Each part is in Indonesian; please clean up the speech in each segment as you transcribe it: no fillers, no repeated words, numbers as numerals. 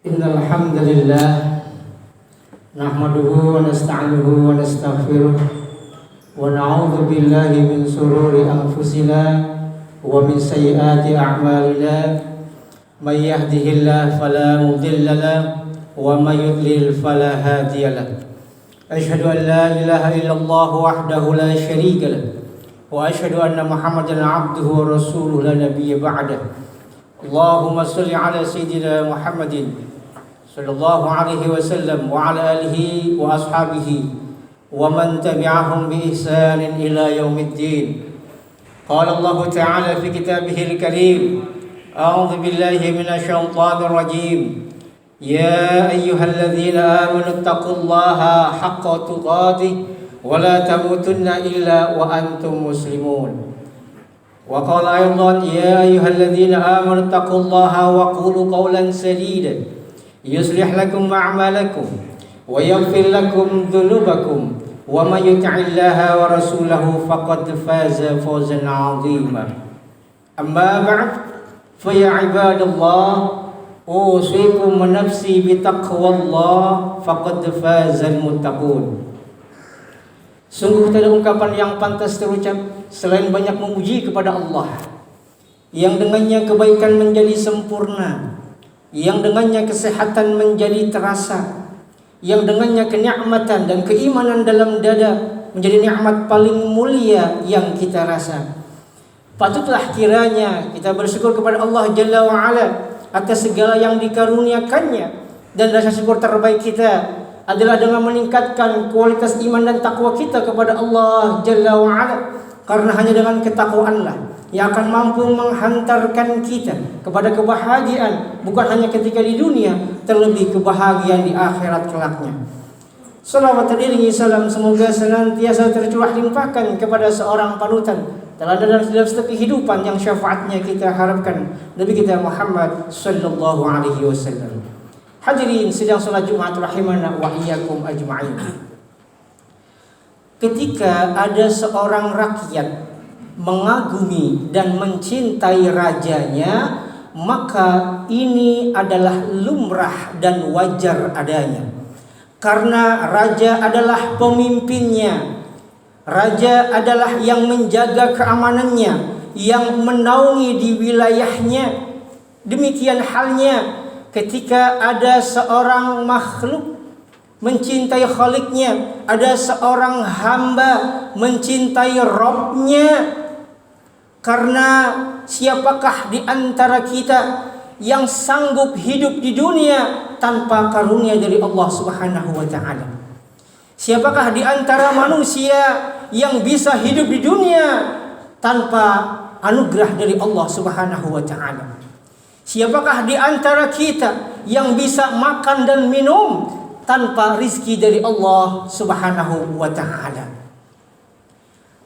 Innal hamdalillah nahmaduhu wa nasta'inuhu wa nastaghfiruh wa na'udzu billahi min shururi anfusina wa min sayyiati a'malina may yahdihillahu fala mudilla lahu wa may yudlil fala hadiya lahu. Asyhadu an la ilaha illallah wahdahu la syarika lahu wa asyhadu anna Muhammadan 'abduhu wa rasuluhu la nabiyya ba'dahu. Allahumma shalli ala sayyidina Muhammadin sallallahu alaihi wasallam wa ala alihi wa ashabihi wa man tabi'ahum bi ihsanin ila yaumiddin. Qala Allah ta'ala fi kitabihil karim, a'udzu billahi minasyaitonir rajim. Ya ayyuhalladzina amanu taqullaha haqqa tuqatih wa la tamutunna illa wa antum muslimun. Wa qala aydan ya ayyuhalladzina amanu taqullaha wa qulu qawlan sadida yuslih lakum a'malakum wa yaghfir lakum dhunubakum wa may yuti'illaha wa rasulahu faqad faza fawzan 'azima. Amma ba'd, fa ya ibadallah, usikum wa nafsi bi taqwallah faqad fazal muttaqun. Sungguh tak ada ungkapan yang pantas terucap selain banyak memuji kepada Allah yang dengannya kebaikan menjadi sempurna, yang dengannya kesehatan menjadi terasa, yang dengannya kenikmatan dan keimanan dalam dada menjadi nikmat paling mulia yang kita rasa. Patutlah kiranya kita bersyukur kepada Allah Jalla wa'ala atas segala yang dikaruniakannya, dan rasa syukur terbaik kita adalah dengan meningkatkan kualitas iman dan takwa kita kepada Allah Jalla wa'ala, karena hanya dengan ketakwaanlah yang akan mampu menghantarkan kita kepada kebahagiaan, bukan hanya ketika di dunia, terlebih kebahagiaan di akhirat kelaknya. Salawat terdiri salam semoga senantiasa tercurah limpahkan kepada seorang panutan teladan dalam setiap kehidupan yang syafaatnya kita harapkan, Nabi kita Muhammad sallallahu alaihi wasallam. Hadirin sidang salat Jumat rahimana wa iyyakum ajma'in. Ketika ada seorang rakyat mengagumi dan mencintai rajanya, maka ini adalah lumrah dan wajar adanya. Karena raja adalah pemimpinnya, raja adalah yang menjaga keamanannya, yang menaungi di wilayahnya. Demikian halnya ketika ada seorang makhluk mencintai Khaliknya, ada seorang hamba mencintai Rabbnya. Karena siapakah di antara kita yang sanggup hidup di dunia tanpa karunia dari Allah Subhanahu wa taala? Siapakah di antara manusia yang bisa hidup di dunia tanpa anugerah dari Allah Subhanahu wa taala? Siapakah di antara kita yang bisa makan dan minum tanpa rizki dari Allah Subhanahu wa ta'ala?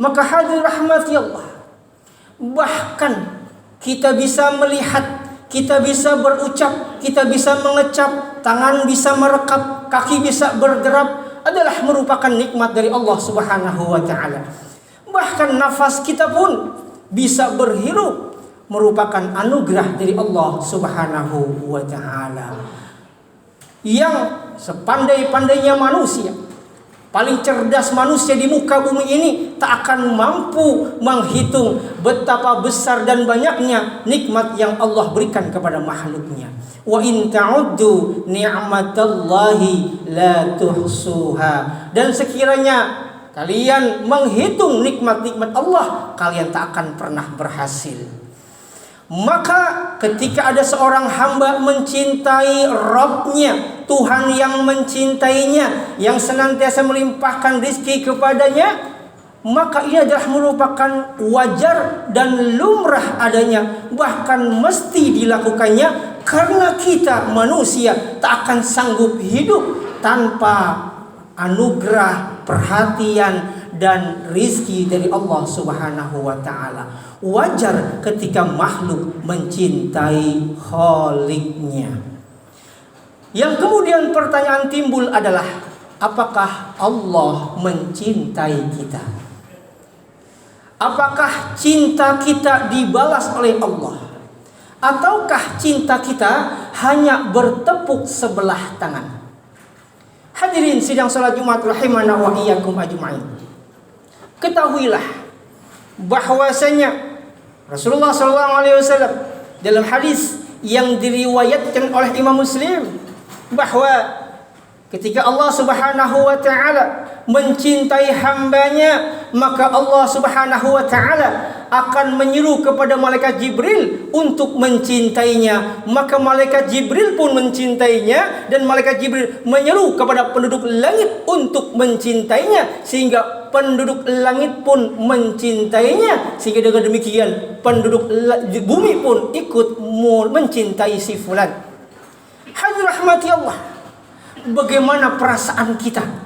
Maka hadir rahmati Allah, bahkan kita bisa melihat, kita bisa berucap, kita bisa mengecap, tangan bisa merekap, kaki bisa berderap, adalah merupakan nikmat dari Allah Subhanahu wa ta'ala. Bahkan nafas kita pun bisa berhirup, merupakan anugerah dari Allah Subhanahu wa ta'ala. Yang sepandai-pandainya manusia, paling cerdas manusia di muka bumi ini tak akan mampu menghitung betapa besar dan banyaknya nikmat yang Allah berikan kepada makhluknya. Wa in ta'uddu ni'matallahi la tuhsuha. Dan sekiranya kalian menghitung nikmat-nikmat Allah, kalian tak akan pernah berhasil. Maka ketika ada seorang hamba mencintai Rabbnya, Tuhan yang mencintainya, yang senantiasa melimpahkan rizki kepadanya, maka ini adalah merupakan wajar dan lumrah adanya, bahkan mesti dilakukannya, karena kita manusia tak akan sanggup hidup tanpa anugerah, perhatian dan rizki dari Allah Subhanahu wa ta'ala. Wajar ketika makhluk mencintai Khaliknya. Yang kemudian pertanyaan timbul adalah, apakah Allah mencintai kita? Apakah cinta kita dibalas oleh Allah? Ataukah cinta kita hanya bertepuk sebelah tangan? Hadirin sidang salat Jumat rahimana wa iyyakum ajma'in. Ketahuilah bahwasanya Rasulullah SAW dalam hadis yang diriwayatkan oleh Imam Muslim bahwa ketika Allah Subhanahu wa taala mencintai hambanya, maka Allah Subhanahu wa taala akan menyeru kepada malaikat Jibril untuk mencintainya. Maka malaikat Jibril pun mencintainya, dan malaikat Jibril menyeru kepada penduduk langit untuk mencintainya, sehingga penduduk langit pun mencintainya, sehingga dengan demikian penduduk bumi pun ikut mencintai si fulan. Hadirin rahmati Allah, bagaimana perasaan kita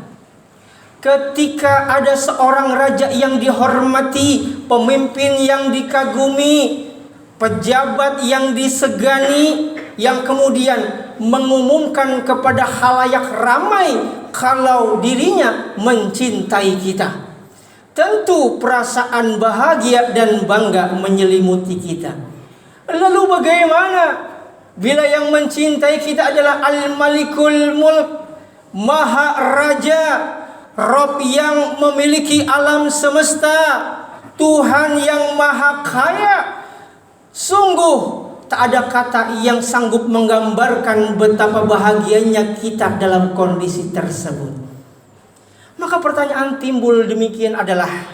ketika ada seorang raja yang dihormati, pemimpin yang dikagumi, pejabat yang disegani, yang kemudian mengumumkan kepada khalayak ramai kalau dirinya mencintai kita. Tentu perasaan bahagia dan bangga menyelimuti kita. Lalu bagaimana bila yang mencintai kita adalah Al-Malikul Mulk, Maha Raja, Rabb yang memiliki alam semesta, Tuhan yang maha kaya? Sungguh tak ada kata yang sanggup menggambarkan betapa bahagianya kita dalam kondisi tersebut. Maka pertanyaan timbul demikian adalah,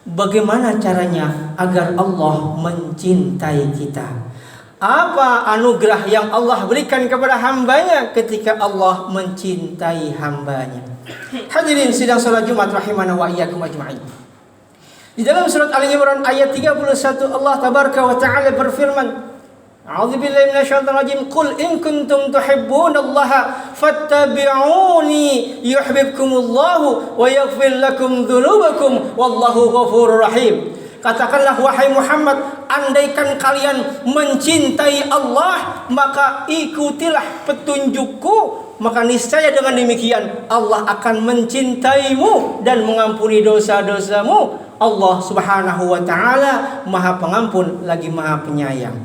bagaimana caranya agar Allah mencintai kita? Apa anugerah yang Allah berikan kepada hambanya ketika Allah mencintai hambanya? Hadirin sidang salat Jumat rahimana wa iyyakum ajma'in. Di dalam surat Al-Imran ayat 31 Allah tabaraka wa taala berfirman, A'udzubillahi minasyaitonir rajim, qul in kuntum tuhibbunallaha fattabi'uni yuhibbukumullahu wa yaghfir lakum dzunubakum wallahu ghafurur rahim. Katakanlah wahai Muhammad, andaikan kalian mencintai Allah, maka ikutilah petunjukku, maka niscaya dengan demikian Allah akan mencintaimu dan mengampuni dosa-dosamu. Allah Subhanahu wa taala Maha Pengampun lagi Maha Penyayang.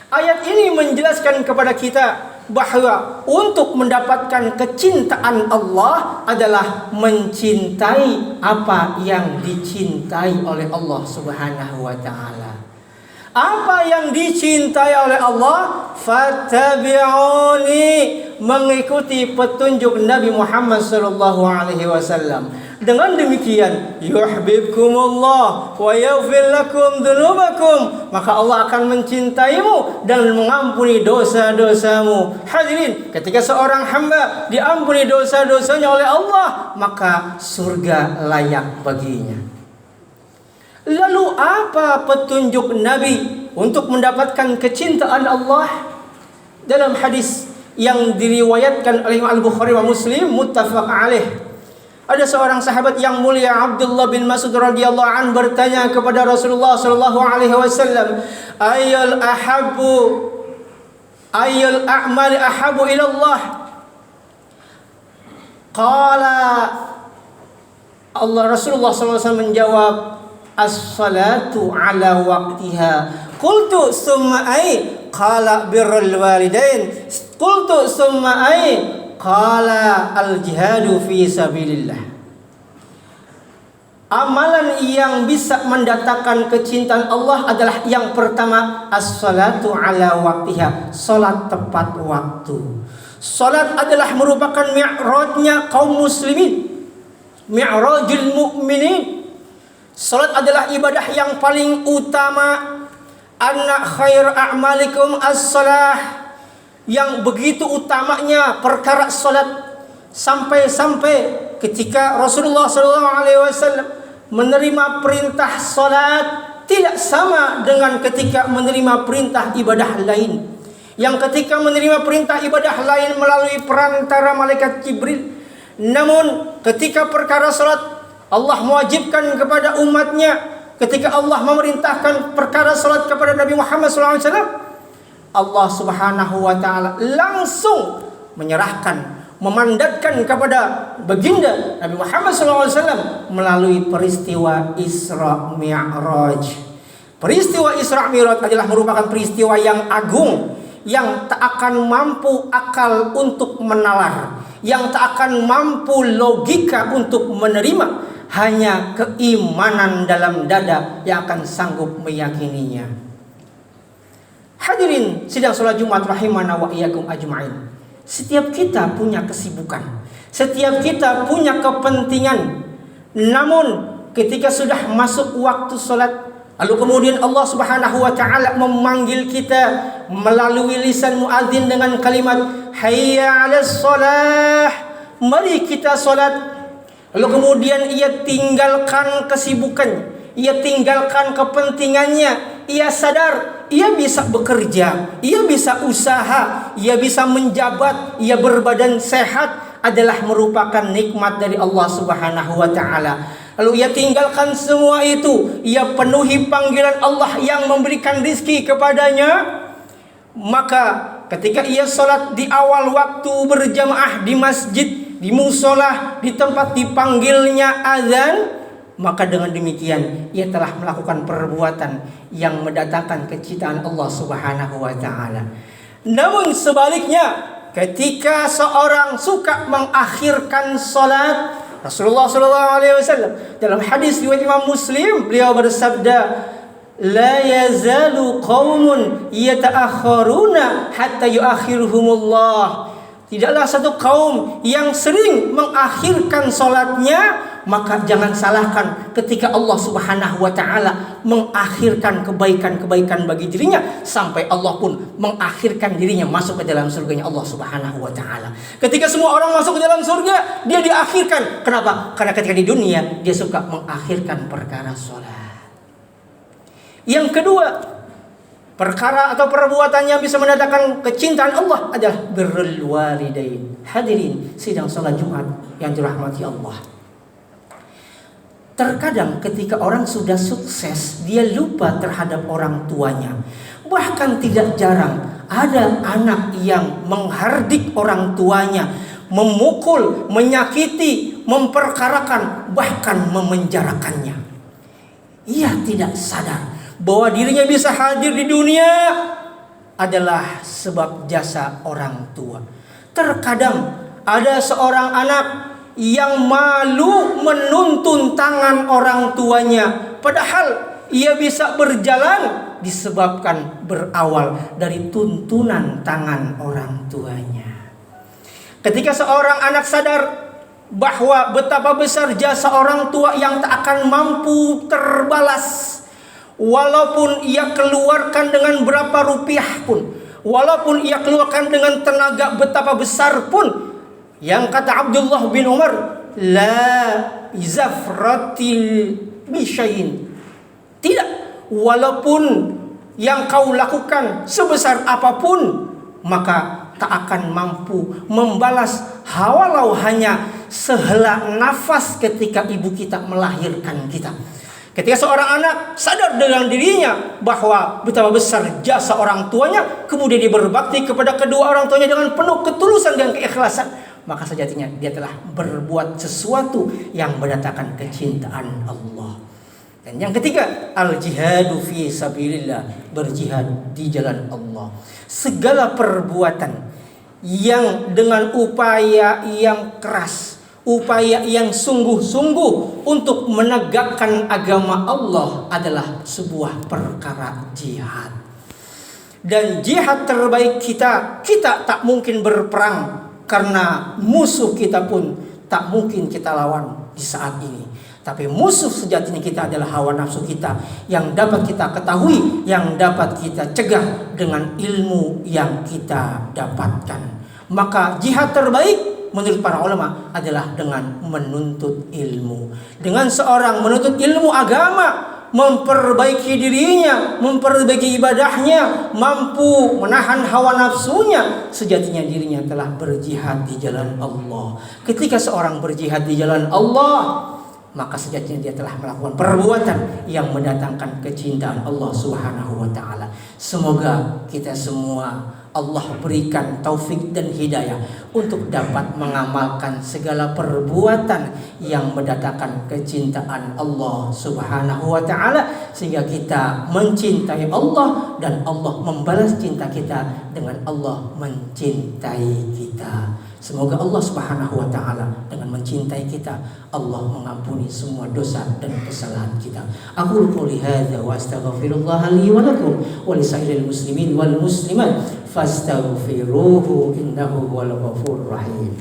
Ayat ini menjelaskan kepada kita bahwa untuk mendapatkan kecintaan Allah adalah mencintai apa yang dicintai oleh Allah Subhanahu wa taala. Apa yang dicintai oleh Allah? Fattabi'uni, mengikuti petunjuk Nabi Muhammad sallallahu alaihi wasallam. Dengan demikian, yuhibbukumullah wa yaghfir lakum dzunubakum, maka Allah akan mencintaimu dan mengampuni dosa-dosamu. Hadirin, ketika seorang hamba diampuni dosa-dosanya oleh Allah, maka surga layak baginya. Lalu apa petunjuk Nabi untuk mendapatkan kecintaan Allah? Dalam hadis yang diriwayatkan oleh Al-Bukhari wa Muslim muttafaq alaih, ada seorang sahabat yang mulia Abdullah bin Mas'ud radhiyallahu an bertanya kepada Rasulullah sallallahu alaihi wasallam, ayyul a'mali ahabbu ila Allah? Qala Rasulullah sallallahu alaihi wasallam menjawab, as-salatu ala waqtiha. Qultu summa ay? Qala birrul walidain. Qultu summa ay? Qala al-jihadu fi sabilillah. Amalan yang bisa mendatangkan kecintaan Allah adalah yang pertama, as-salatu ala waqtiha, salat tepat waktu. Salat adalah merupakan mi'rajnya kaum muslimin, mi'rajul mu'minin. Salat adalah ibadah yang paling utama. Anna khair a'malikum as-salah, yang begitu utamanya perkara salat, sampai-sampai ketika Rasulullah SAW menerima perintah salat tidak sama dengan ketika menerima perintah ibadah lain. Yang ketika menerima perintah ibadah lain melalui perantara malaikat Jibril, namun ketika perkara salat Allah mewajibkan kepada umatnya, ketika Allah memerintahkan perkara salat kepada Nabi Muhammad SAW, Allah Subhanahu wa taala langsung menyerahkan, memandatkan kepada baginda Nabi Muhammad SAW melalui peristiwa Isra Mi'raj. Peristiwa Isra Mi'raj adalah merupakan peristiwa yang agung, yang tak akan mampu akal untuk menalar, yang tak akan mampu logika untuk menerima. Hanya keimanan dalam dada yang akan sanggup meyakininya. Hadirin sidang salat Jumat rahimana wa iyyakum ajma'in. Setiap kita punya kesibukan, setiap kita punya kepentingan. Namun ketika sudah masuk waktu salat, lalu kemudian Allah Subhanahu wa taala memanggil kita melalui lisan muadzin dengan kalimat hayya 'alas shalah, mari kita salat. Lalu kemudian ia tinggalkan kesibukan, ia tinggalkan kepentingannya, ia sadar ia bisa bekerja, ia bisa usaha, ia bisa menjabat, ia berbadan sehat adalah merupakan nikmat dari Allah Subhanahu wa taala. Lalu ia tinggalkan semua itu, ia penuhi panggilan Allah yang memberikan rizki kepadanya. Maka ketika ia sholat di awal waktu berjamaah di masjid, di musola, di tempat dipanggilnya azan, maka dengan demikian ia telah melakukan perbuatan yang mendatangkan kecintaan Allah Subhanahu wa taala. Namun sebaliknya, ketika seorang suka mengakhirkan sholat, Rasulullah SAW dalam hadis riwayat Imam Muslim, beliau bersabda, la yazalu qaumun yata'akhiruna hatta yu'akhiruhumullah. Tidaklah satu kaum yang sering mengakhirkan salatnya, maka jangan salahkan ketika Allah Subhanahu wa taala mengakhirkan kebaikan-kebaikan bagi dirinya, sampai Allah pun mengakhirkan dirinya masuk ke dalam surganya Allah Subhanahu wa taala. Ketika semua orang masuk ke dalam surga, dia diakhirkan. Kenapa? Karena ketika di dunia dia suka mengakhirkan perkara salat. Yang kedua, perkara atau perbuatan yang bisa mendatangkan kecintaan Allah adalah birrul walidain. Hadirin sidang salat Jumat yang dirahmati Allah. Terkadang ketika orang sudah sukses, dia lupa terhadap orang tuanya. Bahkan tidak jarang ada anak yang menghardik orang tuanya, memukul, menyakiti, memperkarakan, bahkan memenjarakannya. Ia tidak sadar bahwa dirinya bisa hadir di dunia adalah sebab jasa orang tua. Terkadang ada seorang anak yang malu menuntun tangan orang tuanya, padahal ia bisa berjalan disebabkan berawal dari tuntunan tangan orang tuanya. Ketika seorang anak sadar bahwa betapa besar jasa orang tua yang tak akan mampu terbalas, walaupun ia keluarkan dengan berapa rupiah pun, walaupun ia keluarkan dengan tenaga betapa besar pun, yang kata Abdullah bin Umar, la izafratil bishayin, tidak, walaupun yang kau lakukan sebesar apapun, maka tak akan mampu membalas walau hanya sehela nafas ketika ibu kita melahirkan kita. Ketika seorang anak sadar dengan dirinya bahwa betapa besar jasa orang tuanya, kemudian dia berbakti kepada kedua orang tuanya dengan penuh ketulusan dan keikhlasan, maka sejatinya dia telah berbuat sesuatu yang mendatangkan kecintaan Allah. Dan yang ketiga, al-jihadu fi sabilillah, berjihad di jalan Allah. Segala perbuatan yang dengan upaya yang keras, upaya yang sungguh-sungguh untuk menegakkan agama Allah adalah sebuah perkara jihad. Dan jihad terbaik kita tak mungkin berperang, karena musuh kita pun tak mungkin kita lawan di saat ini. Tapi musuh sejatinya kita adalah hawa nafsu kita, yang dapat kita ketahui, yang dapat kita cegah dengan ilmu yang kita dapatkan. Maka jihad terbaik menurut para ulama adalah dengan menuntut ilmu. Dengan seorang menuntut ilmu agama, memperbaiki dirinya, memperbaiki ibadahnya, mampu menahan hawa nafsunya, sejatinya dirinya telah berjihad di jalan Allah. Ketika seorang berjihad di jalan Allah, maka sejatinya dia telah melakukan perbuatan yang mendatangkan kecintaan Allah Subhanahu wa taala. Semoga kita semua Allah berikan taufik dan hidayah untuk dapat mengamalkan segala perbuatan yang mendatangkan kecintaan Allah Subhanahu wa taala, sehingga kita mencintai Allah dan Allah membalas cinta kita dengan Allah mencintai kita. Semoga Allah Subhanahu wa taala dengan mencintai kita, Allah mengampuni semua dosa dan kesalahan kita. Aku qouli hadza wa astaghfirullah li wa lakum wa lisairil muslimin wal muslimat fastaghfiruhu innahu huwal ghafurur rahim.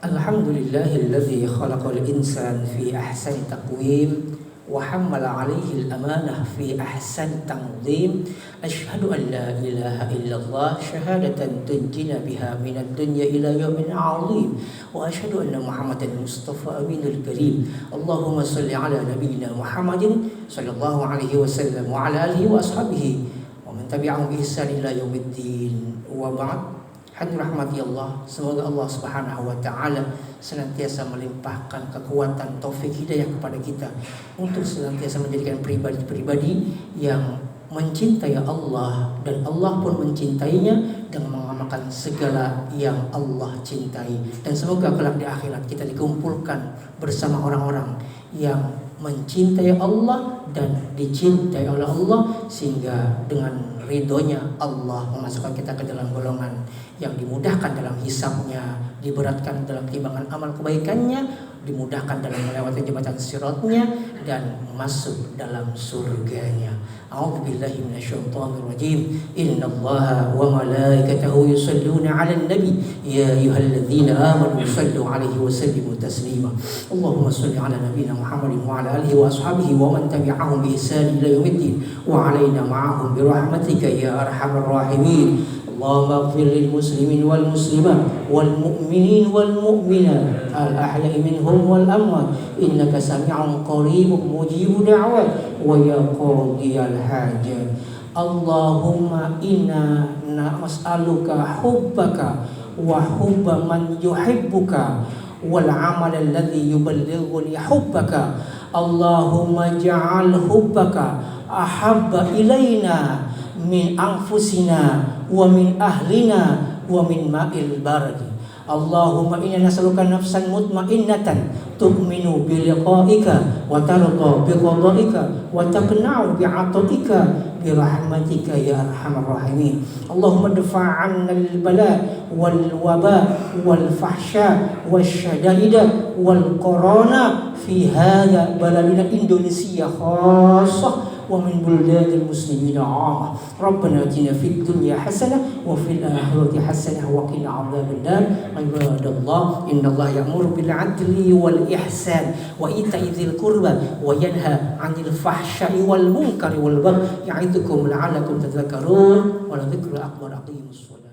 Alhamdulillahilladzi khalaqal insana fi ahsani taqwim wa hammala 'alaihi al-amanah fi ahsani tanzim. Asyhadu an la ilaha illallah syahadatan tunjina biha minad dunya ila yaumin 'azim wa asyhadu anna Muhammadan mustafa aminul karim. Allahumma shalli 'ala nabiyyina Muhammadin sallallahu alaihi wasallam wa 'ala alihi wa ashabihi wa man tabi'ahum bi ihsan ila yaumiddin. Wa ba'd. Hadirin rahmati Allah, semoga Allah Subhanahu wa taala senantiasa melimpahkan kekuatan taufik hidayah kepada kita untuk senantiasa menjadikan pribadi-pribadi yang mencintai Allah dan Allah pun mencintainya dan mengamalkan segala yang Allah cintai. Dan semoga kelak di akhirat kita dikumpulkan bersama orang-orang yang mencintai Allah dan dicintai oleh Allah, sehingga dengan ridhonya Allah memasukkan kita ke dalam golongan yang dimudahkan dalam hisabnya, diberatkan dalam timbangan amal kebaikannya, dimudahkan dalam melewati jembatan siratnya, dan masuk dalam surganya. A'udzubillahi minasyaitonir rajim. Innallaha wa malaikatahu yusholluna 'alan nabi ya ayyuhalladzina amanu shallu 'alaihi wa sallimu taslima. Allahumma shalli 'ala nabiyyina Muhammadin wa 'ala alihi wa ashabihi wa man tabi'ahum bi ihsan ila yaumiddin wa 'alaina ma'ahum bi rahmatika ya arhamar rahimin. Allahumma ighfir lil muslimin wal muslimat wal mu'minin wal mu'minat al ahya'i minhum wal amwat innaka sami'un qaribun mujibud da'wat wa ya qadiyal hajat. Allahumma inna nas'aluka hubbaka wa hubba man yuhibbuka wal amal alladhi yuballighuni hubbaka. Allahumma ja'al hubbaka ahabba ilaina min anfusina wa min ahlina wa min ma'il bardi. Allahumma inna nas'aluka nafsan mutmainnatan tu'minu bi liqa'ika wa tarda bi qada'ika wa taqna'u bi 'ataika bi rahmatika ya arhamar rahimin. Allahumma dfa' 'anna al-bala wal waba wal fahsya wasyada'ida wal qarana fi hadha baladina Indonesia khassah wa min buldadil muslimina 'amma. Rabbana atina fid dunya hasanah wa fil akhirati hasanah wa qina 'adzabannar. Ibadallah, innallaha ya'muru bil 'adli wal ihsan wa ita'i dzil qurba wa yanha 'anil fahsya'i wal munkari wal baghi ya'idukum la'allakum tadhakkarun. Wa la dzikru akbar. Aqimus shalah.